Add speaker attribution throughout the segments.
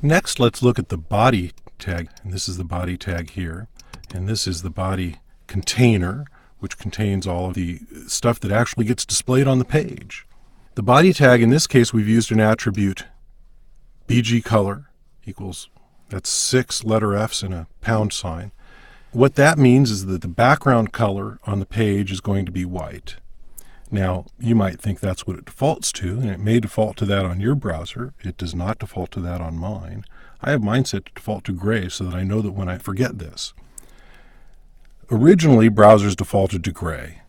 Speaker 1: Next, let's look at the body tag. And this is the body tag here. And this is the body container, which contains all of the stuff that actually gets displayed on the page. The body tag, in this case, we've used an attribute BG color equals, that's 6 letter F's and a pound sign. What that means is that the background color on the page is going to be white. Now, you might think that's what it defaults to, and it may default to that on your browser. It does not default to that on mine. I have mine set to default to gray so that I know that when I forget this. Originally, browsers defaulted to gray,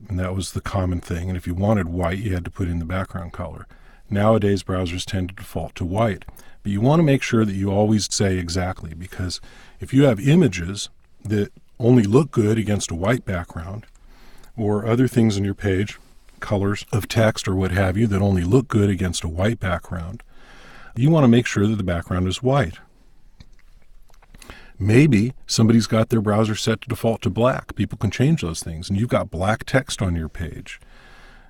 Speaker 1: and that was the common thing. And if you wanted white, you had to put in the background color. Nowadays, browsers tend to default to white. But you want to make sure that you always say exactly, because if you have images that only look good against a white background, or other things on your page, colors of text or what have you, that only look good against a white background, you want to make sure that the background is white. Maybe somebody's got their browser set to default to black. People can change those things, and you've got black text on your page.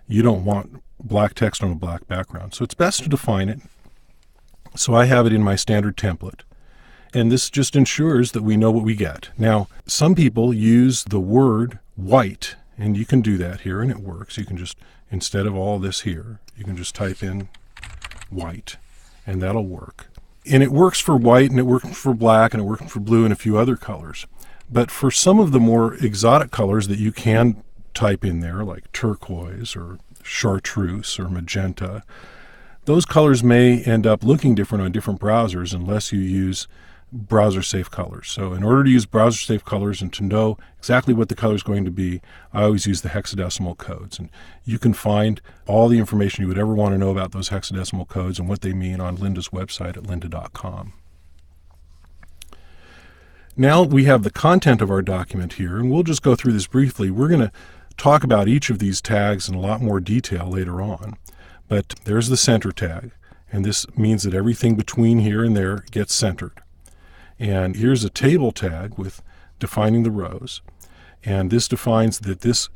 Speaker 1: You don't want black text on a black background, so it's best to define it. So I have it in my standard template, and this just ensures that we know what we get. Now, some people use the word white, and you can do that here, and it works. You can just, instead of all this here, you can just type in white, and that'll work. And it works for white, and it works for black, and it works for blue, and a few other colors. But for some of the more exotic colors that you can type in there, like turquoise or chartreuse or magenta, those colors may end up looking different on different browsers unless you use browser-safe colors. So in order to use browser-safe colors and to know exactly what the color is going to be, I always use the hexadecimal codes. And you can find all the information you would ever want to know about those hexadecimal codes and what they mean on Linda's website at lynda.com. Now we have the content of our document here, and we'll just go through this briefly. We're going to talk about each of these tags in a lot more detail later on. But there's the center tag, and this means that everything between here and there gets centered. And here's a table tag with defining the rows, and this defines that this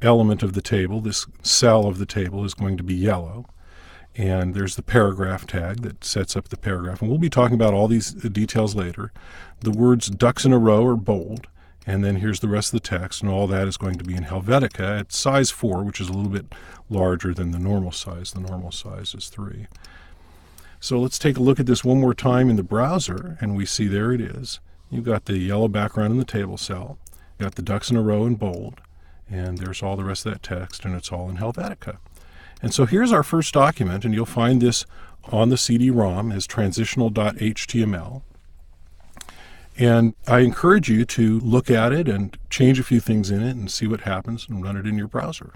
Speaker 1: element of the table, this cell of the table, is going to be yellow. And there's the paragraph tag that sets up the paragraph, and we'll be talking about all these details later. The words ducks in a row are bold, and then here's the rest of the text, and all that is going to be in Helvetica at size 4, which is a little bit larger than the normal size. The normal size is 3. So let's take a look at this one more time in the browser, and we see there it is. You've got the yellow background in the table cell, you've got the ducks in a row in bold, and there's all the rest of that text, and it's all in Helvetica. And so here's our first document, and you'll find this on the CD-ROM as transitional.html. And I encourage you to look at it and change a few things in it and see what happens and run it in your browser.